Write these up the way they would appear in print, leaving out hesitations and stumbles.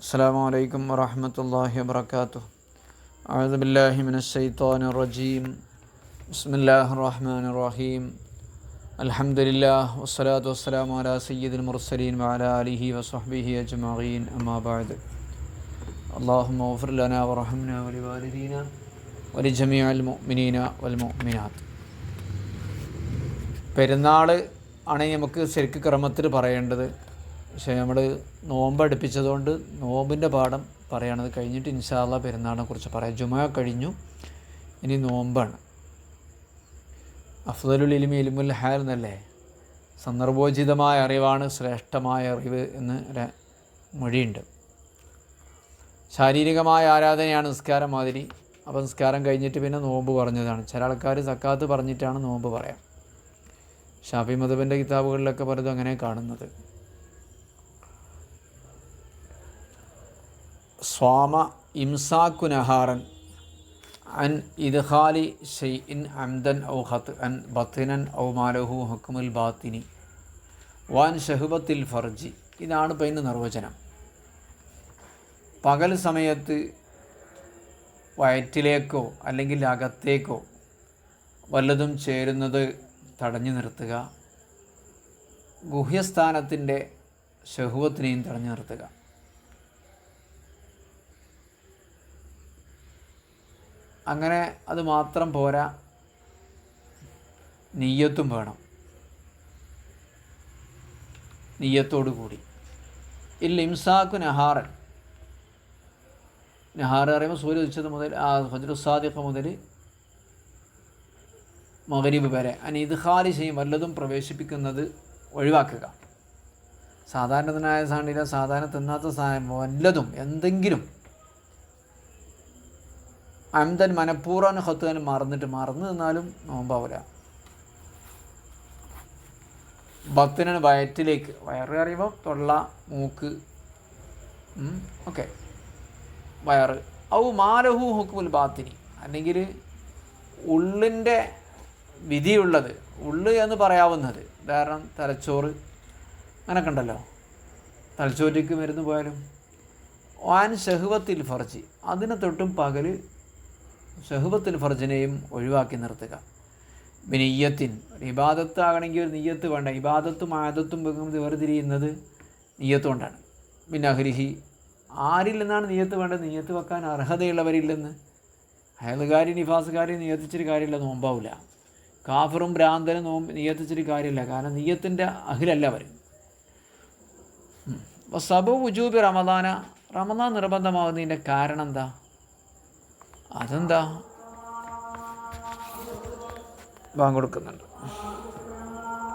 അസ്സലാമു അലൈക്കും വറഹ്മത്തുള്ളാഹി വബറകാതുഹു. അഊദു ബില്ലാഹി മിനശ് ശൈത്വാനിർ റജീം. ബിസ്മില്ലാഹിർ റഹ്മാനിർ റഹീം. അൽഹംദുലില്ലാഹ് വസ്സലാത്തു വസ്സലാമു അലാ സയ്യിദിൽ മുർസലീൻ വഅലാ ആലിഹി വസ്വഹ്ബിഹി അജ്മഈൻ. അമ്മാ ബഅദ്. അല്ലാഹുമ്മ ഗ്ഫിർ ലനാ വറഹ്ംനാ വലിവാലിദീനാ വലിജമീഇൽ മുഅ്മിനീന വൽ മുഅ്മിനാത്ത്. പെരുന്നാൾ ആണ് നമുക്ക് ശരിക്കും ക്രമത്തിൽ പറയേണ്ടത്. പക്ഷേ നമ്മൾ നോമ്പടുപ്പിച്ചതുകൊണ്ട് നോമ്പിൻ്റെ പാഠം പറയണത് കഴിഞ്ഞിട്ട് ഇൻഷാ അല്ലാഹ് പെരുന്നാളിനെ കുറിച്ച് പറയാം. ജുമുഅ കഴിഞ്ഞു, ഇനി നോമ്പാണ്. അഫ്ദലുൽ ഇൽമി ഇൽമുൽ ഹാൽ എന്നല്ലേ, സന്ദർഭോചിതമായ അറിവാണ് ശ്രേഷ്ഠമായ അറിവ് എന്ന് ഒരു മൊഴിയുണ്ട്. ശാരീരികമായ ആരാധനയാണ് നിസ്കാരം മാതിരി. അപ്പോൾ നിസ്കാരം കഴിഞ്ഞിട്ട് പിന്നെ നോമ്പ് പറഞ്ഞതാണ്. ചില ആൾക്കാർ സക്കാത്ത് പറഞ്ഞിട്ടാണ് നോമ്പ് പറയാം. ഷാഫി മദ്ഹബിൻ്റെ കിതാബുകളിലൊക്കെ പലതും അങ്ങനെ കാണുന്നത്. സ്വാമ ഇംസാക്കു നഹാറൻ അൻ ഇദ്ഖാലി ഷൈഇൻ അംദൻ ഔ ഖത്അൻ ബത്തിനൻ ഔ മാലഹു ഹുക്മുൽ ബാത്തിനി വാൻ ഷഹബത്തിൽ ഫർജി. ഇതാണ് ഇപ്പോൾ ഇതിൻ്റെ നിർവചനം. പകൽ സമയത്ത് വയറ്റിലേക്കോ അല്ലെങ്കിൽ അകത്തേക്കോ വല്ലതും ചേരുന്നത് തടഞ്ഞു നിർത്തുക, ഗുഹ്യസ്ഥാനത്തിൻ്റെ ഷഹ്വത്തിനെയും തടഞ്ഞു നിർത്തുക. അങ്ങനെ അത് മാത്രം പോരാ, നിയ്യത്തും വേണം. നിയ്യത്തോടു കൂടി ഇംസാക്കു നഹാറൻ. നഹാർ പറയുമ്പോൾ സൂര്യ ഉദിച്ചത് മുതൽ ഫജ്റു സാദിഖ് മുതൽ മഗ്രിബ് വരെ ഇദ്ഖാലി ചെയ്യും, വല്ലതും പ്രവേശിപ്പിക്കുന്നത് ഒഴിവാക്കുക. സാധാരണ തിന്നായ സാധനമില്ല, സാധാരണ തിന്നാത്ത സാധനം വല്ലതും എന്തെങ്കിലും അംദൻ മനഃപൂർവ്വം ഖത്അൻ മറന്നു നിന്നാലും നോമ്പാവില്ല. ബത്തിനാണ് വയറ്റിലേക്ക്, വയറ് അറിയുമ്പോൾ തൊള്ള, മൂക്ക്, ഓക്കെ, വയറ്. ഔ മാലഹു ഹുക്മുൽ ബാത്തിനി, അല്ലെങ്കിൽ ഉള്ളിൻ്റെ വിധിയുള്ളത്, ഉള്ള് എന്ന് പറയാവുന്നത്. ഉദാഹരണം തലച്ചോറ്, അങ്ങനെയൊക്കെ ഉണ്ടല്ലോ. തലച്ചോറ്റയ്ക്ക് മരുന്ന് പോയാലും വാൻ ഷഹ്വത്തിൽ ഫർജി, അതിനെ തൊട്ടും പകൽ ഷഹ്വത്തുൽ ഫർജിനെയും ഒഴിവാക്കി നിർത്തുക. നിയ്യത്തിൻ, ഇബാദത്ത് ആകണമെങ്കിൽ ഒരു നിയ്യത്ത് വേണ്ട. ഇബാദത്തും ആദത്തും വേർതിരിയുന്നത് നിയ്യത്ത് കൊണ്ടാണ്. പിന്നെ അഹ്ലിഹി, ആരിൽ നിന്നാണ് നിയ്യത്ത് വേണ്ടത്? നിയ്യത്ത് വെക്കാൻ അർഹതയുള്ളവരില്ലെന്ന്. ഹൈലുകാരി നിഫാസുകാരി നിയ്യത്തിച്ചിട്ട് കാര്യമില്ല, നോമ്പാവില്ല. കാഫറും ഭ്രാന്തനും നിയ്യത്തിച്ചിട്ട് കാര്യമില്ല, കാരണം നിയ്യത്തിൻ്റെ അഹിലല്ല അവർ. സബു വുജൂബി റമദാന, റമദാൻ നിർബന്ധമാകുന്നതിൻ്റെ കാരണം എന്താ? അതെന്താ? ബാങ്ക് കൊടുക്കുന്നുണ്ട്.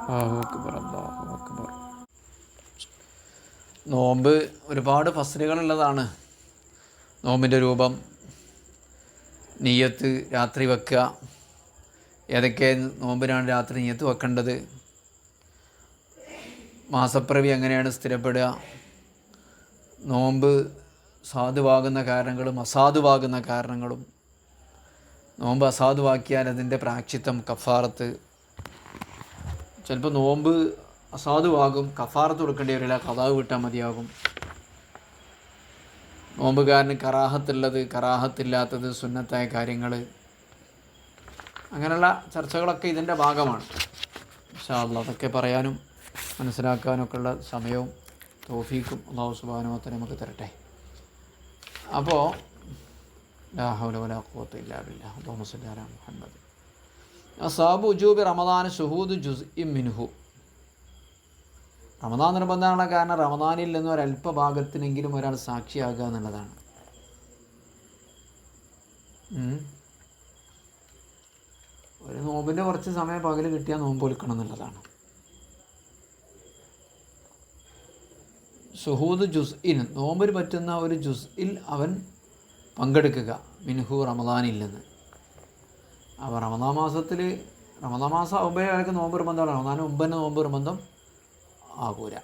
അല്ലാഹു അക്ബർ, അല്ലാഹു അക്ബർ. നോമ്പ് ഒരുപാട് ഫസ്ലുകളുള്ളതാണ്. നോമ്പിൻ്റെ രൂപം, നിയ്യത്ത് രാത്രി വെക്കുക, ഏതൊക്കെ നോമ്പിനാണ് രാത്രി നിയ്യത്ത് വെക്കേണ്ടത്, മാസപ്പിറവി എങ്ങനെയാണ് സ്ഥിരപ്പെടുക, നോമ്പ് സാധുവാകുന്ന കാരണങ്ങളും അസാധുവാകുന്ന കാരണങ്ങളും, നോമ്പ് അസാധുവാക്കിയാൽ അതിൻ്റെ പ്രായശ്ചിത്തം, കഫാറത്ത്. ചിലപ്പോൾ നോമ്പ് അസാധുവാകും, കഫാറത്ത് കൊടുക്കേണ്ടി വരില്ല, ഖദാ വിട്ടാൽ മതിയാകും. നോമ്പുകാരന് കറാഹത്തുള്ളത്, കറാഹത്തില്ലാത്തത്, സുന്നത്തായ കാര്യങ്ങൾ, അങ്ങനെയുള്ള ചർച്ചകളൊക്കെ ഇതിൻ്റെ ഭാഗമാണ്. ഇൻഷാ അല്ലാഹ് അതൊക്കെ പറയാനും മനസ്സിലാക്കാനൊക്കെ ഉള്ള സമയവും തൗഫീഖും അല്ലാഹു സുബ്ഹാനഹു വ തആല നമുക്ക് തരട്ടെ. അപ്പോൾ ലാ ഹൗല വലാ ഖുവത ഇല്ലാ ബില്ലാഹ്. അല്ലാഹുമ്മ സ്വല്ലി അലാ മുഹമ്മദ്. അസ്ഹാബു ഉജൂബി റമദാൻ ശുഹൂദു ജുസ്ഇൻ മിൻഹു. റമദാൻ നിർബന്ധമുള്ള കാരണം റമദാനിൽ നിന്ന് ഒരല്പഭാഗത്തിനെങ്കിലും ഒരാൾ സാക്ഷിയാകുക എന്നുള്ളതാണ്. ഒരു നോമ്പിൻ്റെ കുറച്ച് സമയം പകൽ കിട്ടിയാൽ നോമ്പ് ഒലിക്കണം എന്നുള്ളതാണ്. ഷുഹൂദ് ജുസ്ഇൻ, നോമ്പിന് പറ്റുന്ന ഒരു ജുസ്ഇൽ അവൻ പങ്കെടുക്കുക, മിൻഹു റമദാനിൽ നിന്ന്. അപ്പോൾ റമദാൻ മാസം ആകുമ്പോൾ അയാൾക്ക് നോമ്പ് നിർബന്ധമാണ്. റമദാന് മുമ്പ് തന്നെ നോമ്പ് നിർബന്ധം ആകൂല.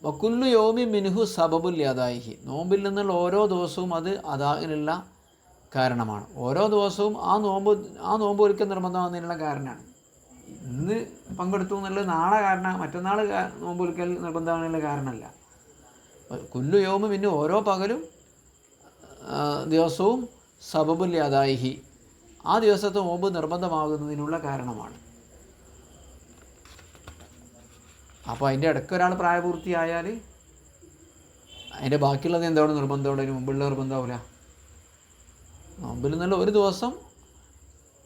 വക്കുല്ലു യോമി മിൻഹു സബബുൽ യദായിഹി, നോമ്പിൽ നിന്നുള്ള ഓരോ ദിവസവും അത് അദാഇനുള്ള കാരണമാണ്. ഓരോ ദിവസവും ആ നോമ്പ് ഒരിക്കൽ നിർബന്ധമാകുന്നതിനുള്ള കാരണമാണ്. ഇന്ന് പങ്കെടുത്തു എന്നുള്ളത് നാളെ കാരണം മറ്റന്നാൾ നോമ്പ് വിളിക്കൽ നിർബന്ധമാണെന്നുള്ള കാരണമല്ല. കുല്ലു യൗമ്, പിന്നെ ഓരോ പകലും ദിവസവും സബബുൽ യദായിഹി, ആ ദിവസത്തെ നോമ്പ് നിർബന്ധമാകുന്നതിനുള്ള കാരണമാണ്. അപ്പോൾ അതിൻ്റെ ഇടയ്ക്ക് ഒരാൾ പ്രായപൂർത്തിയായാൽ അതിൻ്റെ ബാക്കിയുള്ളത് എന്താണ് നിർബന്ധമുള്ള, അതിന് മുമ്പുള്ള നിർബന്ധമാവില്ല. നോമ്പിൽ നിന്നുള്ള ഒരു ദിവസം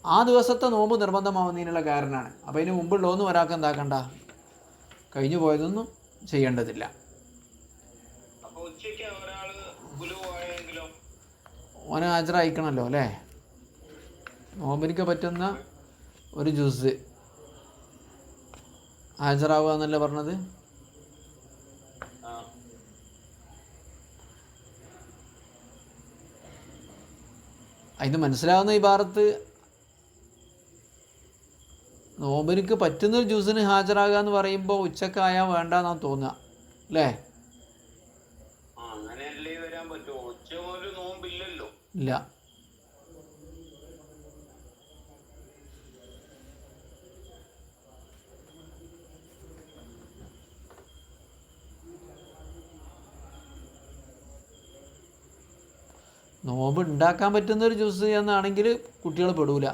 ആ ദിവസത്തെ നോമ്പ് നിർബന്ധമാവുന്നതിനുള്ള കാരണമാണ്. അപ്പോൾ അതിന് മുമ്പുള്ളതൊന്നും ഒരാൾക്ക് എന്താക്കണ്ട, കഴിഞ്ഞു പോയതൊന്നും ചെയ്യേണ്ടതില്ല. ഓനെ ഹാജരായിക്കണമല്ലോ അല്ലേ. നോമ്പിനിക്ക് പറ്റുന്ന ഒരു ജുസ് ഹാജരാവുക എന്നല്ലേ പറഞ്ഞത്. അതിന് മനസ്സിലാവുന്ന ഈ ഭാഗത്ത് നോമ്പിനിക്ക് പറ്റുന്നൊരു ജ്യൂസിന് ഹാജരാകുക എന്ന് പറയുമ്പോൾ ഉച്ചക്കായാൽ വേണ്ടെന്നാണ് തോന്നുക അല്ലേ. ഇല്ല, നോമ്പ് ഉണ്ടാക്കാൻ പറ്റുന്നൊരു ജ്യൂസ് എന്നാണെങ്കിൽ കുട്ടികൾ പെടൂല.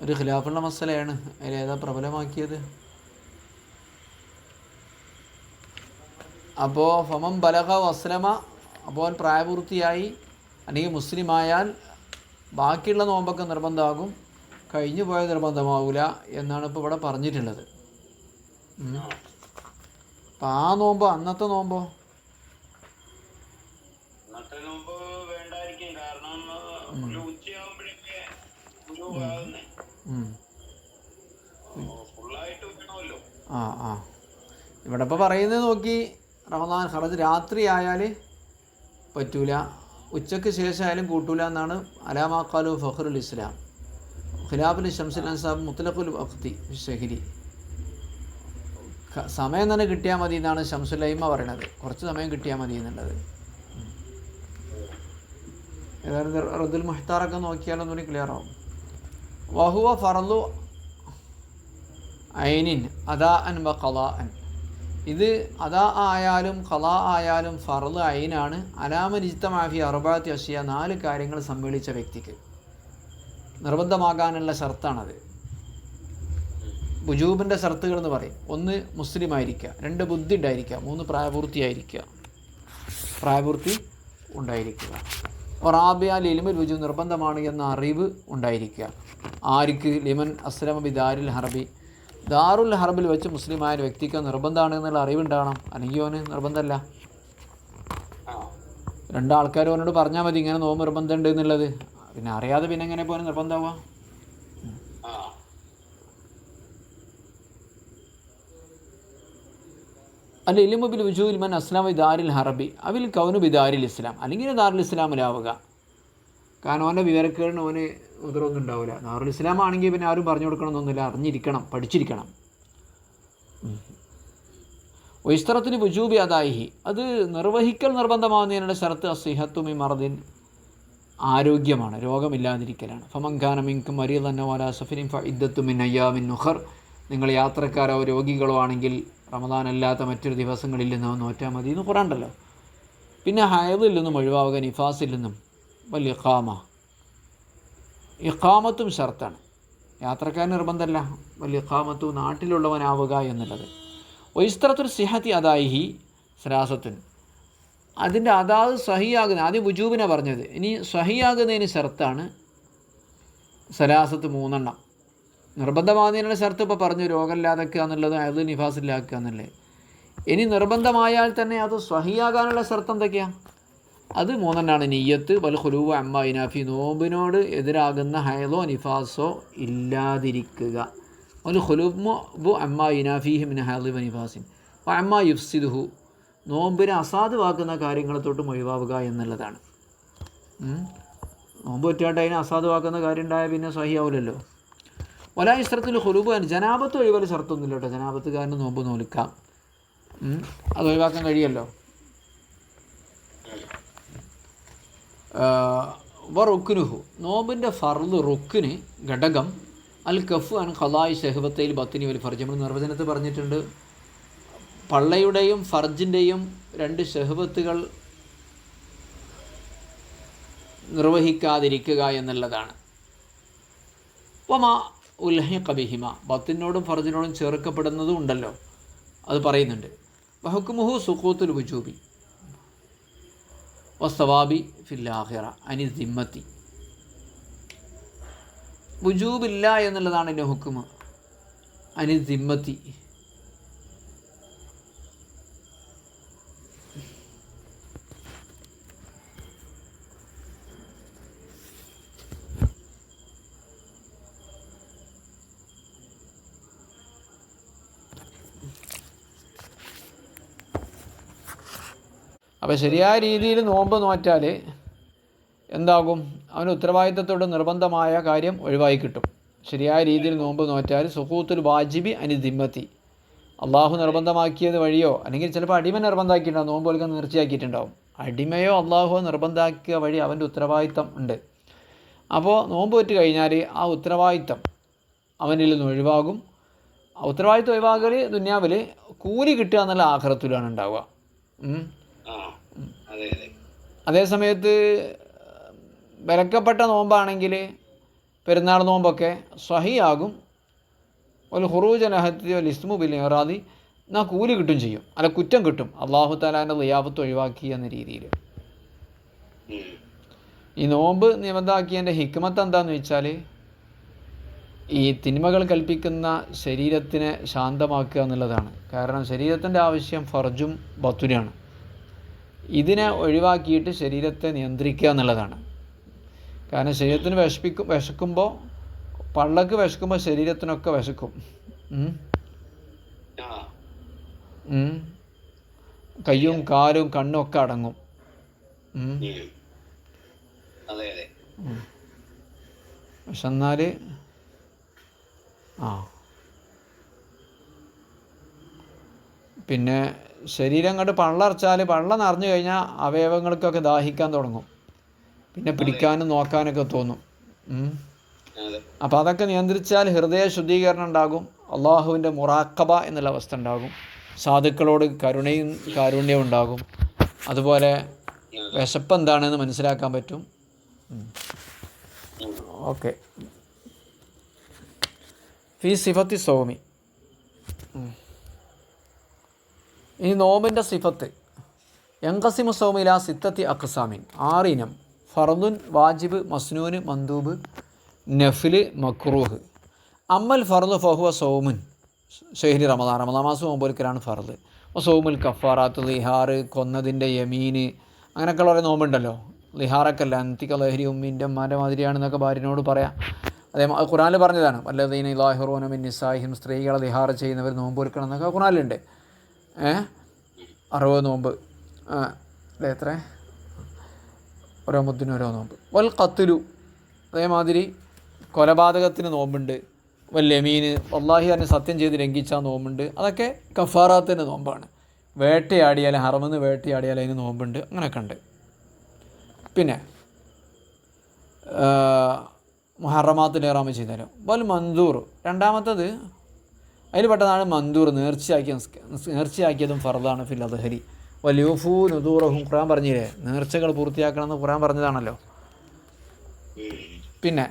ഒരു ഖിലാഫുള്ള മസലയാണ്. അതിലേതാ പ്രബലമാക്കിയത്? അപ്പോൾ ഫമം ബലഗ വസ്ലമ, അപ്പോൾ പ്രായപൂർത്തിയായി അല്ലെങ്കിൽ മുസ്ലിമായാൽ ബാക്കിയുള്ള നോമ്പൊക്കെ നിർബന്ധമാകും, കഴിഞ്ഞു പോയ നിർബന്ധമാവില്ല എന്നാണ് ഇപ്പോൾ ഇവിടെ പറഞ്ഞിട്ടുള്ളത്. അപ്പം ആ നോമ്പോ അന്നത്തെ നോമ്പോ ഇവിടെ ഇപ്പോൾ പറയുന്നത് നോക്കി, റമദാൻ ഖറജ് രാത്രി ആയാൽ പറ്റൂല, ഉച്ചയ്ക്ക് ശേഷമായാലും കൂട്ടൂല എന്നാണ് അലാമാക്കാലു ഫഖറുൽ ഇസ്ലാം ഖിലാഫുൽ ഷംസുൽ അൻസാബ് മുത്തലഖുൽ വഖ്തി ഷഹരി. സമയം തന്നെ കിട്ടിയാൽ മതി എന്നാണ് ഷംസുൽ അയിമ പറയണത്. കുറച്ച് സമയം കിട്ടിയാൽ മതി എന്നുള്ളത്. ഏതായാലും റദ്ദുൽ മുഹ്താറൊക്കെ നോക്കിയാലൊന്നുകൂടി ക്ലിയർ ആവും. വഹുവ ഫർളു ഐനിൻ അദാ അൻ വ ഖലാ അൻ. ഇത് അദാ ആയാലും ഖലാ ആയാലും ഫർള് ഐനാണ്. അലാമൻ ഇജ്തമാഫി അർബഅത്തി അഷ്യ, 4 കാര്യങ്ങൾ സമ്മേളിച്ച വ്യക്തിക്ക് നിർബന്ധമാകാനുള്ള ഷർത്താണത്. വുജൂബിൻ്റെ ഷർത്തുകൾ എന്ന് പറയും. 1 മുസ്ലിം ആയിരിക്കുക, 2 ബുദ്ധി ഉണ്ടായിരിക്കുക, 3 പ്രായപൂർത്തി ഉണ്ടായിരിക്കുക. റാബിയ ലിൽമുൽ വുജൂബ്, നിർബന്ധമാണ് എന്ന അറിവ് ഉണ്ടായിരിക്കുക. ആർക്ക്? ലിമൻ അസ്ലമ ബി ദാരിൽ ഹർബി, ദാറുൽ ഹർബിൽ വെച്ച് മുസ്ലിമായ വ്യക്തിക്ക് നിർബന്ധമാണ് എന്നുള്ള അറിവുണ്ടാകണം. അല്ലെങ്കിൽ ഓന് നിർബന്ധമല്ല. 2 ആൾക്കാർ അവനോട് പറഞ്ഞാൽ മതി ഇങ്ങനെ നോമ്പ് നിർബന്ധമുണ്ട് എന്നുള്ളത്. പിന്നെ അറിയാതെ പിന്നെ എങ്ങനെ പോകാൻ നിർബന്ധമാവുക? അല്ല ഇൽമു ബിൽ വുജൂബിൽ മൻ അസ്ലമ ബി ദാരിൽ ഹർബി അവിൽ കൗനു ബി ദാരിൽ ഇസ്ലാം, അല്ലെങ്കിൽ ദാറുൽ ഇസ്ലാമിലാവുക. കാരണം ഓൻ്റെ വിവരക്കേടിന് ഓന് ഉദരൊന്നും ഉണ്ടാവില്ല. ദാറുൽ ഇസ്ലാം ആണെങ്കിൽ പിന്നെ ആരും പറഞ്ഞു കൊടുക്കണമെന്നൊന്നുമില്ല, അറിഞ്ഞിരിക്കണം, പഠിച്ചിരിക്കണം. വൈസ്തറത്തിന് വുജൂബി അദായിഹി, അത് നിർവഹിക്കൽ നിർബന്ധമാകുന്നതിനുള്ള ഷർത്ത് അസ്സിഹത്തു മിൻ മർദിൻ, ആരോഗ്യമാണ്, രോഗമില്ലാതിരിക്കലാണ്. ഫമൻകാന മിൻകും മരീദൻ ഔ അലാ സഫരിൻ ഫഇദ്ദത്തു മിൻ അയ്യാമിൻ ഉഖർ, നിങ്ങൾ യാത്രക്കാരോ രോഗികളോ ആണെങ്കിൽ റമദാൻ അല്ലാത്ത മറ്റൊരു ദിവസങ്ങളിൽ നിന്നോ നോറ്റാൽ മതി എന്ന് ഖുർആൻ ഉണ്ടല്ലോ. പിന്നെ ഹൈദിൽ നിന്നും ഒഴിവാവുക, നിഫാസിൽ നിന്നും. വൽ ഇഖാമ, ഇഖാമത്തും ഷർത്താണ്. യാത്രക്കാരൻ നിർബന്ധമല്ല. വൽ ഇഖാമത്തു, നാട്ടിലുള്ളവനാവുക എന്നുള്ളത്. വൈസ്തറത്തുൽ സിഹത്തി അദായിഹി സലാസത്തുൻ, അതിൻ്റെ അതാത് സഹിയാകുന്ന, ആദ്യം വുജൂബിനെ പറഞ്ഞത്, ഇനി സഹിയാകുന്നതിന് ഷർത്താണ് സലാസത്ത് 3 നിർബന്ധമാകുന്നതിനുള്ള ഷർത്ത് ഇപ്പോൾ പറഞ്ഞു, രോഗമില്ലാതാക്കുക എന്നുള്ളത്, അത് നിഫാസിലാക്കുക എന്നുള്ളത്. ഇനി നിർബന്ധമായാൽ തന്നെ അത് സ്വഹിയാകാനുള്ള ഷർത്ത് എന്തൊക്കെയാണ്? അത് 3 നിയ്യത്ത്, വൽ ഖുലൂവ അമ്മ ഇനാഫി, നോമ്പിനോട് എതിരാകുന്ന ഹൈലോ നിഫാസോ ഇല്ലാതിരിക്കുക. വൽ ഖുലൂബു അമ്മ ഇനാഫിഹി മിൻ ഹൈലി വ നിഫാസിൻ വ അമ്മ യുഫ്സിദുഹു, നോമ്പിനെ അസാധുവാക്കുന്ന കാര്യങ്ങളെ തൊട്ടും ഒഴിവാവുക എന്നുള്ളതാണ്. നോമ്പ് പറ്റാണ്ട് അതിനെ അസാധുവാക്കുന്ന കാര്യം ഉണ്ടായാൽ പിന്നെ സ്വഹിയാവില്ലല്ലോ. വലാ ഇസ്രത്തുൽ ഖുലൂബ്, ജനാബത്ത് ഒഴിവാൽ ഷർത്തൊന്നുമില്ല കേട്ടോ. ജനാബത്തുകാരന് നോമ്പ് നോൽക്കാം, അത് ഒഴിവാക്കാൻ കഴിയല്ലോ. റുക്കുനുഹു നോമ്പിൻ്റെ ഫർദ് റുക്കിന് ഘടകം അൽ കഫ് അൻ ഖലായി ഷഹബത്തയിൽ ബത്തിനി വൽ ഫർജ്. നമ്മൾ നിർവചനത്തിൽ പറഞ്ഞിട്ടുണ്ട്, പള്ളയുടെയും ഫർജിൻ്റെയും 2 ഷഹബത്തുകൾ നിർവഹിക്കാതിരിക്കുക എന്നുള്ളതാണ്. വമാ ഉൽഹിഖ ബിഹിമ, ബത്തിനോടും ഫർജിനോടും ചേർക്കപ്പെടുന്നതും ഉണ്ടല്ലോ, അത് പറയുന്നുണ്ട്. വഹുക്കുമുഹു സുഖൂത്തുൽ വുജൂബി വസ്സവാബി ഫിൽ ആഖിറ അനി ദിമ്മത്തി. വുജൂബില്ല എന്നുള്ളതാണ് എൻ്റെ ഹുക്കുമ്. അനി ദിമ്മത്തി, അപ്പോൾ ശരിയായ രീതിയിൽ നോമ്പ് നോറ്റാൽ എന്താകും? അവന് ഉത്തരവാദിത്തത്തോട് നിർബന്ധമായ കാര്യം ഒഴിവായി കിട്ടും. ശരിയായ രീതിയിൽ നോമ്പ് നോറ്റാൽ സുഖൂത്തുൽ വാജിബി അനി ദിമ്മത്തി, അള്ളാഹു നിർബന്ധമാക്കിയത് വഴിയോ, അല്ലെങ്കിൽ ചിലപ്പോൾ അടിമ നിർബന്ധമാക്കിയിട്ടുണ്ടാവും, നോമ്പ് കൊടുക്കാൻ നേർച്ചയാക്കിയിട്ടുണ്ടാവും. അടിമയോ അള്ളാഹുവോ നിർബന്ധമാക്കിയ വഴി അവൻ്റെ ഉത്തരവാദിത്തം ഉണ്ട്. അപ്പോൾ നോമ്പ് വെറ്റ് കഴിഞ്ഞാൽ ആ ഉത്തരവാദിത്തം അവനിൽ നിന്ന് ഒഴിവാകും. ആ ഉത്തരവാദിത്തം ഒഴിവാകൽ ദുനിയാവിൽ കൂലി കിട്ടുക എന്നുള്ള ആഖിറത്തിലാണ് ഉണ്ടാവുക. അതേ സമയത്ത് വിലക്കപ്പെട്ട നോമ്പാണെങ്കിൽ പെരുന്നാൾ നോമ്പൊക്കെ സ്വഹിയാകും. ഒരു ഖുറൂജ് നഹത്തി വൽ ഇസ്മു ബിൽ ഇറാദി, എന്നാൽ കൂലി കിട്ടും ചെയ്യും, അല്ല കുറ്റം കിട്ടും, അള്ളാഹു തആലാൻ്റെ ളിയാഫത്ത് ഒഴിവാക്കി എന്ന രീതിയിൽ. ഈ നോമ്പ് നിബന്ധമാക്കിയതിൻ്റെ ഹിക്മത്ത് എന്താണെന്ന് വെച്ചാൽ, ഈ തിന്മകൾ കൽപ്പിക്കുന്ന ശരീരത്തിനെ ശാന്തമാക്കുക എന്നുള്ളതാണ്. കാരണം ശരീരത്തിൻ്റെ ആവശ്യം ഫർജും ബത്തുനാണ്. ഇതിനെ ഒഴിവാക്കിയിട്ട് ശരീരത്തെ നിയന്ത്രിക്കുക എന്നുള്ളതാണ്. കാരണം ശരീരത്തിന് വിശക്കുമ്പോൾ, പള്ളക്ക് വിശക്കുമ്പോൾ ശരീരത്തിനൊക്കെ വിശക്കും. കയ്യും കാലും കണ്ണും ഒക്കെ അടങ്ങും. വിശന്നാൽ പിന്നെ ശരീരം കണ്ട് പള്ളറച്ചാൽ, പള്ള നിറഞ്ഞു കഴിഞ്ഞാൽ അവയവങ്ങൾക്കൊക്കെ ദാഹിക്കാൻ തുടങ്ങും, പിന്നെ പിടിക്കാനും നോക്കാനൊക്കെ തോന്നും. അപ്പോൾ അതൊക്കെ നിയന്ത്രിച്ചാൽ ഹൃദയ ശുദ്ധീകരണം ഉണ്ടാകും, അള്ളാഹുവിൻ്റെ മുറാഖബ എന്നുള്ള അവസ്ഥ ഉണ്ടാകും, സാധുക്കളോട് കാരുണ്യവും ഉണ്ടാകും. അതുപോലെ വിശപ്പ് എന്താണെന്ന് മനസ്സിലാക്കാൻ പറ്റും. ഓക്കെ. ഫീ സിഫത്തി സൗമി. ഇനി നോമ്പിൻ്റെ സിഫത്ത്. യൻഖസിമു സൗമു ഇലാ സിത്തത്തി അഖ്സാമിൻ, 6 ഇനം. ഫർദുൻ, വാജിബ്, മസ്നൂന്, മന്ദൂബ്, നഫില്, മക്റൂഹ്. അമ്മൽ ഫർദ് ഫഹുവ സൗമുൻ ഷഹ്രി റമദാൻ, റമദാൻ മാസം നോമ്പൊരിക്കലാണ് ഫർദ്. സൗമുൽ കഫാറാത്ത്, ലിഹാർ, കൊന്നതിൻ്റെ യമീന്, അങ്ങനെയൊക്കെയുള്ള കുറേ നോമ്പുണ്ടല്ലോ. ലിഹാറൊക്കെ അല്ല, അന്തിക ലഹരി ഉമ്മിൻ്റെ ഉമ്മാൻ്റെ മാതിരിയാണെന്നൊക്കെ ഭാര്യനോട് പറയാം. അതേ ഖുർആനിൽ പറഞ്ഞതാണ്, വല്ലദീന യുളാഹിറൂന മിൻ നിസാഇഹിം, സ്ത്രീകളെ ലിഹാർ ചെയ്യുന്നവർ നോമ്പൊരിക്കണം എന്നൊക്കെ ഖുർആനിലുണ്ട്. 60 നോമ്പ്, എത്ര, ഓരോ മുദ്ദിനും ഓരോ നോമ്പ്. വൽ ഖത്ലു, അതേമാതിരി കൊലപാതകത്തിന് നോമ്പുണ്ട്. വൽ യമീന്, വല്ലാഹി അതിന് സത്യം ചെയ്ത് ലംഘിച്ചാൽ നോമ്പുണ്ട്. അതൊക്കെ കഫാറാത്തിൻ്റെ നോമ്പാണ്. വേട്ടയാടിയാൽ, ഹറമെന്ന് വേട്ടയാടിയാൽ അതിന് നോമ്പുണ്ട്. അങ്ങനെയൊക്കെ ഉണ്ട്. പിന്നെ മുഹറമാത്തിൽ ഇഹ്റാം ചെയ്താലും. വൽ മന്ദൂർ, രണ്ടാമത്തത് അതിൽ പെട്ടതാണ് മന്ദൂർ, നേർച്ചയാക്കിയതും ഫർദാണ് ഫിൽ അദ്ഹരി. വൽയൂഫൂ നുദൂറഹും, ഖുർആൻ പറഞ്ഞില്ലേ നേർച്ചകൾ പൂർത്തിയാക്കണമെന്ന് ഖുർആൻ പറഞ്ഞതാണല്ലോ. പിന്നെ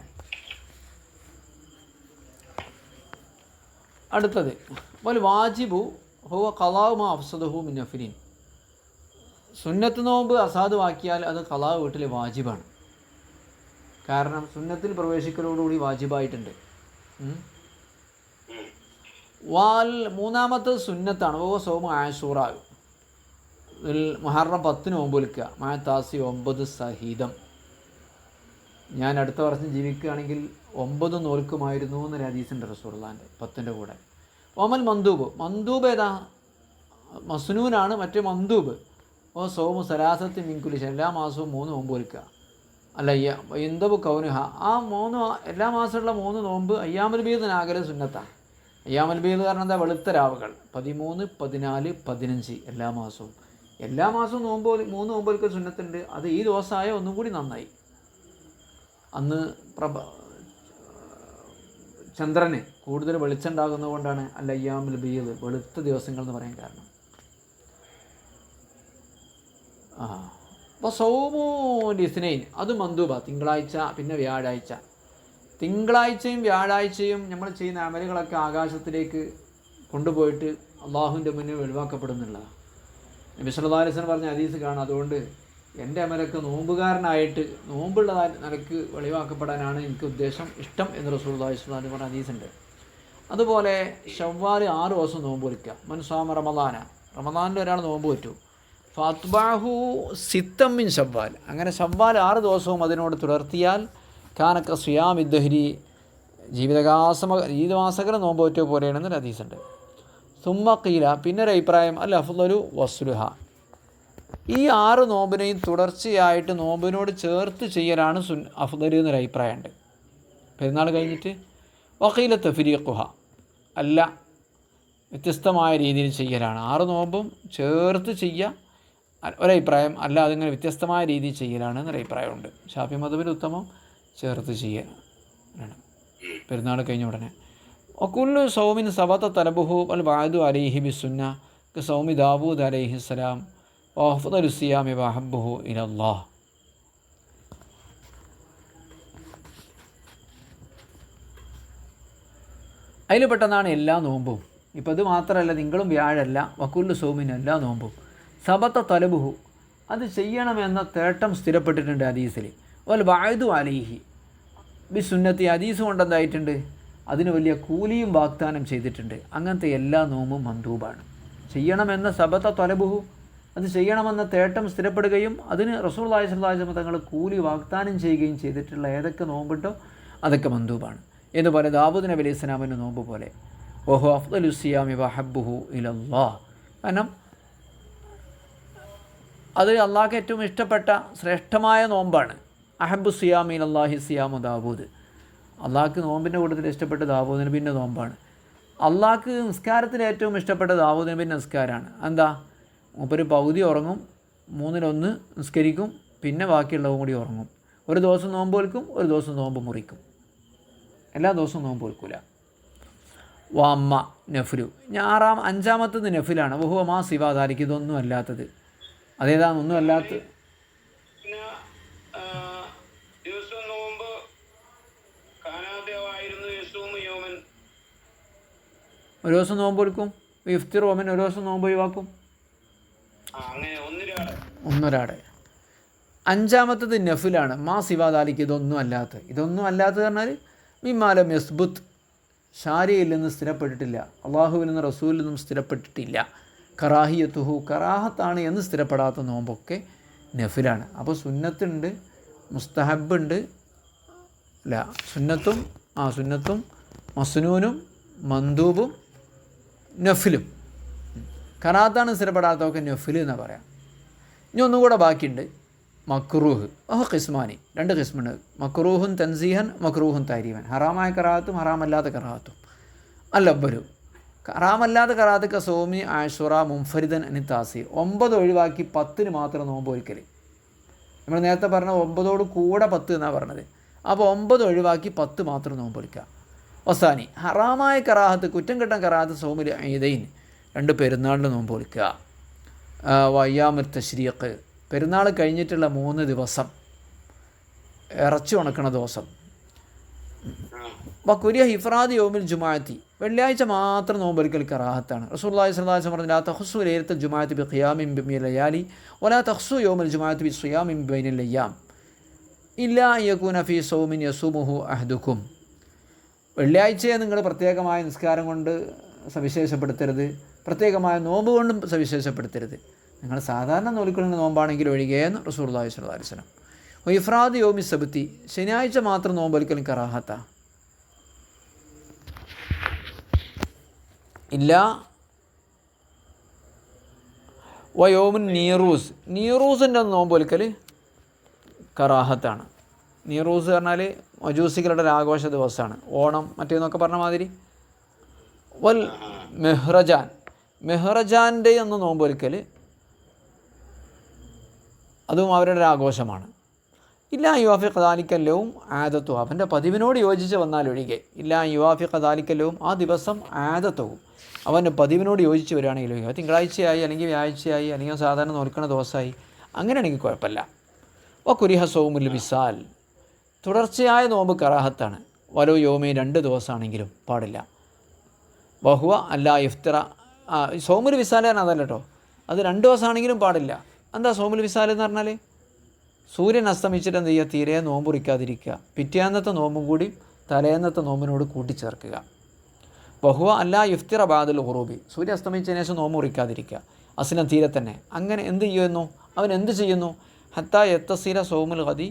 അടുത്തത് വൽ വാജിബു ഹുവ ഖളാഉ മാ അഫ്സദഹു മിൻ നഫ്ലിൻ. സുന്നത്ത് നോമ്പ് അസാധുവാക്കിയാൽ അത് ഖളാ വീട്ടിൽ വാജിബാണ്. കാരണം സുന്നത്തിൽ പ്രവേശിക്കലോടുകൂടി വാജിബായിട്ടുണ്ട്. മൂന്നാമത്തത് സുന്നത്താണ്. ഓ സൗമ ആശൂറ, മുഹറം 10 നോമ്പ് വിൽക്കുക. മാതാസി 9 സഹീദം. ഞാൻ അടുത്ത വർഷം ജീവിക്കുകയാണെങ്കിൽ 9 നോൽക്കുമായിരുന്നു എന്നൊരു ഹദീസുണ്ട് റസൂലുള്ളാഹിൻ്റെ 10ൻ്റെ കൂടെ. ഓമൽ മന്ദൂബ്, മന്ദൂബ് ഏതാ? മസ്നൂനാണ്. മറ്റേ മന്ദൂബ് ഓ സൗമു സലാസത്തി മിൻകുലി, എല്ലാ മാസവും 3 നോമ്പ് വിൽക്കുക. അല്ല എന്തബു കൗനുഹ, ആ 3 എല്ലാ മാസമുള്ള 3 നോമ്പ് അയ്യാമുൽ ബീദിനാകലെ സുന്നത്താണ്. അയ്യാമുൽ ബീദ് കാരണം എന്താ? വെളുത്ത രാവുകൾ 13, 14, 15 എല്ലാ മാസവും. എല്ലാ മാസവും 3 നോമ്പ് വിൽക്കൽ സുന്നത്തുണ്ട്. അത് ഈ ദിവസമായ ഒന്നും കൂടി നന്നായി. അന്ന് ചന്ദ്രന് കൂടുതൽ വെളിച്ചം ഉണ്ടാകുന്നത് കൊണ്ടാണ് അയ്യാമുൽ ബീദ്, വെളുത്ത ദിവസങ്ങൾ എന്ന് പറയാൻ കാരണം. അപ്പോൾ സൗമു ലിസ്നൈൻ അത് മന്ദൂബ, തിങ്കളാഴ്ച പിന്നെ വ്യാഴാഴ്ച. തിങ്കളാഴ്ചയും വ്യാഴാഴ്ചയും നമ്മൾ ചെയ്യുന്ന അമലുകളൊക്കെ ആകാശത്തിലേക്ക് കൊണ്ടുപോയിട്ട് അള്ളാഹുവിൻ്റെ മുന്നിൽ ഒഴിവാക്കപ്പെടുന്നുള്ളതാണ്. നബി സല്ലല്ലാഹു അലൈഹി വസല്ലം പറഞ്ഞ ഹദീസ് കാണാം. അതുകൊണ്ട് എൻ്റെ അമലൊക്കെ നോമ്പുകാരനായിട്ട് നോമ്പുള്ള നിലക്ക് വെളിവാക്കപ്പെടാനാണ് എനിക്ക് ഉദ്ദേശം, ഇഷ്ടം എന്ന് റസൂലുള്ളാഹി സ്വല്ലല്ലാഹു അലൈഹി വസല്ലം പറഞ്ഞ ഹദീസുണ്ട്. അതുപോലെ ഷവ്വാൽ 6 ദിവസം നോമ്പ് വയ്ക്കുക. മൻസാമ റമദാനിൽ ഒരാൾ നോമ്പ് പറ്റൂ. ഫാത്ബാഹു സിത്തം മിൻ ഷവ്വാൽ, അങ്ങനെ ഷവ്വാൽ 6 ദിവസവും അതിനോട് തുടർത്തിയാൽ കാനക്ക സിയാമി ദഹ്രി, ജീവിതമാസകരം നോമ്പ് പറ്റിയ പോലെയാണെന്നൊരു ഹദീസുണ്ട്. സുമ്മ ഖീല, പിന്നെ ഒരു അഭിപ്രായം അൽ അഫ്ളലു വസ്ലുഹ, ഈ 6 നോമ്പിനെയും തുടർച്ചയായിട്ട് നോമ്പിനോട് ചേർത്ത് ചെയ്യലാണ് അഫ്ളലു എന്നൊരു അഭിപ്രായമുണ്ട്. പെരുന്നാൾ കഴിഞ്ഞിട്ട് വഖീല തഫ്രീഖുഹ, അല്ല വ്യത്യസ്തമായ രീതിയിൽ ചെയ്യലാണ്. 6 നോമ്പും ചേർത്ത് ചെയ്യുക ഒരഭിപ്രായം, അല്ല അതിങ്ങനെ വ്യത്യസ്തമായ രീതിയിൽ ചെയ്യലാണ് എന്നൊരഭിപ്രായമുണ്ട്. ഷാഫി മദ്ഹബിൽ ഉത്തമം ചേർത്ത് ചെയ്യാനാണ് പെരുന്നാൾ കഴിഞ്ഞ ഉടനെ. ഒക്കുല്ലു സൗമിൻ സബത തലബുഹു അൽ വഅദു അലൈഹി ബിസുന്ന സൗമി ദാവൂദ് അലൈഹിസ്സലാം വഅഫ്ദലു സിയാമി വഅഹബ്ബുഹു ഇലല്ലാഹ്. അതിൽ പെട്ടെന്നാണ് എല്ലാ നോമ്പും. ഇപ്പോൾ ഇത് മാത്രമല്ല, നിങ്ങളും വ്യാഴല്ല, വക്കുല്ലു സൗമിൻ എല്ലാ നോമ്പും. സബത്ത തലബുഹു, അത് ചെയ്യണമെന്ന തേട്ടം സ്ഥിരപ്പെട്ടിട്ടുണ്ട് ഹദീസിൽ. വൽ വഅദു അലൈഹി ബി സുന്നത്തി, ഹദീസ് കൊണ്ടെന്തായിട്ടുണ്ട്, അതിന് വലിയ കൂലിയും വാഗ്ദാനം ചെയ്തിട്ടുണ്ട്. അങ്ങനത്തെ എല്ലാ നോമ്പും മന്ദൂബാണ്. ചെയ്യണമെന്ന സബത്ത തലബുഹു, അത് ചെയ്യണമെന്ന തേട്ടം സ്ഥിരപ്പെടുകയും അതിന് റസൂലുള്ളാഹി സ്വല്ലല്ലാഹു അലൈഹി വസല്ലം തങ്ങൾ കൂലി വാഗ്ദാനം ചെയ്യുകയും ചെയ്തിട്ടുള്ള ഏതൊക്കെ നോമ്പുണ്ടോ അതൊക്കെ മന്ദൂബാണ്. എന്നുപോലെ ദാവൂദ് നബി അലൈഹി സ്വലാമിൻ്റെ നോമ്പ് പോലെ വഹു അഫ്ദലു സിയാമി വഹബ്ബുഹു ഇലല്ലാഹ്, കാരണം അത് അള്ളാഹ്ക്ക് ഏറ്റവും ഇഷ്ടപ്പെട്ട ശ്രേഷ്ഠമായ നോമ്പാണ്. അഹബ്ബു സിയാമി ഇലല്ലാഹി സിയാമു ദാവൂദ്, അള്ളാഹ്ക്ക് നോമ്പിൻ്റെ കൂട്ടത്തിൽ ഇഷ്ടപ്പെട്ട ദാവൂദ് നബിൻ്റെ നോമ്പാണ്. അള്ളാഹ്ക്ക് നിസ്കാരത്തിൽ ഏറ്റവും ഇഷ്ടപ്പെട്ട ദാവൂദ് നബിൻ്റെ നിസ്കാരമാണ്. എന്താ, മൂപ്പര് പകുതി ഉറങ്ങും, 1/3 നിസ്കരിക്കും, പിന്നെ ബാക്കിയുള്ളതും കൂടി ഉറങ്ങും. ഒരു ദിവസം നോമ്പ് വെൽക്കും, ഒരു ദിവസം നോമ്പ് മുറിക്കും, എല്ലാ ദിവസവും നോമ്പ് വെൽക്കില്ല. വാമ്മ നഫ്ലു, 5-ാമത്തത് നഫിലാണ്. വഹുവ മാ സിവാദാലിക്ക്, ഇതൊന്നും അല്ലാത്തത്. അതേതാണ് ഒന്നും അല്ലാത്തത്? ഒരു ദിവസം നോമ്പ് എടുക്കും, ഇഫ്തിർ ഓമൻ ഒരു ദിവസം നോമ്പ് ഒഴിവാക്കും, ഒന്നൊരാടെ. 5-ാമത്തത് നഫിലാണ്. മാ സിവാദാലിക്ക്, ഇതൊന്നും അല്ലാത്തത്. ഇതൊന്നും അല്ലാത്തത് പറഞ്ഞാൽ മിമാലം യസ്ബുത്ത്, ഷാരിയിൽ നിന്ന് സ്ഥിരപ്പെട്ടിട്ടില്ല, അള്ളാഹുവിൽ നിന്ന് റസൂലിൽ നിന്നും സ്ഥിരപ്പെട്ടിട്ടില്ല. കറാഹിയത്തുഹു, കറാഹത്താണ് എന്ന് സ്ഥിരപ്പെടാത്ത നോമ്പൊക്കെ നഫിലാണ്. അപ്പോൾ സുന്നത്തുണ്ട്, മുസ്തഹബുണ്ട്, അല്ല സുന്നത്തും മസ്നൂനും മന്ദൂബും നഫിലും. കറാത്താണ് സ്ഥിരപ്പെടാത്തതൊക്കെ നഫിൽ എന്നാണ് പറയാം. ഇനി ഒന്നും കൂടെ ബാക്കിയുണ്ട്, മക്രൂഹ്. ഖിസ്മാനി, 2 ഖിസ്മുണ്ട്. മക്രൂഹുൻ തൻസീഹൻ, മക്രൂഹുൻ താരീമൻ. ഹറാമായ കറാഹത്തും ഹറാമല്ലാത്ത കറാഹത്തും. അല്ലബ്ബരു, ഹറാമല്ലാത്ത കറാഹത്തൊക്കെ സോമി ആഷുറ മുൻഫരിദൻ അനി താസീർ, 9 ഒഴിവാക്കി 10 മാത്രം നോമ്പ് ഒരിക്കൽ. നമ്മൾ നേരത്തെ പറഞ്ഞ 9ഓട് കൂടെ 10 എന്നാണ് പറഞ്ഞത്. അപ്പോൾ 9 ഒഴിവാക്കി 10 മാത്രം നോമ്പ് ഒരിക്കുക. വസാനി, ഹറാമായ കറാഹത്ത്, കുറ്റം കെട്ടാൻ കറാഹത്ത് സൗമിൽ ഈദൈൻ, 2 പെരുന്നാളിന് നോമ്പ് ഒരിക്കുക. വയ്യാമുൽ തശ്രീഖ്, പെരുന്നാൾ കഴിഞ്ഞിട്ടുള്ള 3 ദിവസം, ഇറച്ചി ഉണക്കണ ദിവസം. വകുരിയ ഇഫ്രാദ് യൗമിൽ ജുമാഅത്തി, വെള്ളിയാഴ്ച മാത്രം നോമ്പൊരിക്കൽ കറാഹത്താണ്. റസൂലുള്ളാഹി സ്വല്ലല്ലാഹു അലൈഹി വസല്ലം പറഞ്ഞു, ലാ തഖ്സു ലൈലത്തുൽ ജുമാഅത്തി ബി ഖിയാമിൻ ബിൽ ലയാലി വലാ തഖ്സു യൗമൽ ജുമാഅത്തി ബി സിയാമിൻ ബൈനൽ അയ്യാം ഇല്ലാ യകൂന ഫീ സൗമിൻ യസൂമുഹു അഹദുക്കും. വെള്ളിയാഴ്ചയെ നിങ്ങൾ പ്രത്യേകമായ നിസ്കാരം കൊണ്ട് സവിശേഷപ്പെടുത്തരുത്, പ്രത്യേകമായ നോമ്പ് കൊണ്ടും സവിശേഷപ്പെടുത്തരുത്. നിങ്ങൾ സാധാരണ നോൽക്കുന്ന നോമ്പാണെങ്കിൽ ഒഴികെയെന്ന് റസൂലുള്ളാഹി സ്വല്ലല്ലാഹു അലൈഹി വസല്ലം. ഇഫ്രാദ് യൗമി സബ്തി, ശനിയാഴ്ച മാത്രം നോമ്പൊരിക്കലും കറാഹത്താ. ഇല്ല വയോമുൻ നീറൂസ്, നീറൂസിൻ്റെ നോമ്പൊലിക്കൽ കറാഹത്താണ്. നീറൂസ് പറഞ്ഞാൽ മജൂസികളുടെ ഒരു ആഘോഷ ദിവസമാണ്, ഓണം മറ്റേന്നൊക്കെ പറഞ്ഞ മാതിരി. വൽ മെഹ്റജാൻ, മെഹ്റജാൻ്റെ ഒന്ന് നോമ്പൊലിക്കൽ അതും അവരുടെ ഒരു ആഘോഷമാണ്. ഇല്ലാ യുവാഫി കദാലിക്കല്ലവും ആദത്വവും, അവൻ്റെ പതിവിനോട് യോജിച്ച് വന്നാലൊഴികെ. ഇല്ലാ യുവാഫി കദാലിക്കല്ലവും, ആ ദിവസം ആദത്വവും അവൻ്റെ പതിവിനോട് യോജിച്ച് വരികയാണെങ്കിൽ ഒഴികെ. തിങ്കളാഴ്ചയായി അല്ലെങ്കിൽ വ്യാഴ്ചയായി അല്ലെങ്കിൽ സാധാരണ നോൽക്കുന്ന ദിവസമായി, അങ്ങനെയാണെങ്കിൽ കുഴപ്പമില്ല. കുരിഹ സൗമുൽ വിസാൽ, തുടർച്ചയായ നോമ്പ് കറാഹത്താണ്. വലോ യോമേ 2 ദിവസമാണെങ്കിലും പാടില്ല. വഹുവ അല്ലാ ഇഫ്തിറ, സൗമുൽ വിസാലാണ് അതല്ല കേട്ടോ, അത് 2 ദിവസമാണെങ്കിലും പാടില്ല. എന്താ സൗമുൽ വിസാൽ എന്ന് പറഞ്ഞാൽ? സൂര്യൻ അസ്തമിച്ചിട്ട് എന്ത് ചെയ്യുക? തീരെ നോമ്പുറിക്കാതിരിക്കുക. പിറ്റേന്നത്തെ നോമ്പും കൂടി തലേന്നത്തെ നോമ്പിനോട് കൂട്ടിച്ചേർക്കുക. വഹുവ അല്ലാ ഇഫ്തിറ ബാദുൽ ഖുറൂബി, സൂര്യ അസ്തമിച്ചതിന് ശേഷം നോമ്പ് മുറിക്കാതിരിക്കുക. അസ്ലം തീരെ തന്നെ. അങ്ങനെ എന്ത് ചെയ്യുന്നു? അവൻ എന്ത് ചെയ്യുന്നു? ഹത്താ യത്തസില സൗമുൽ ഗദി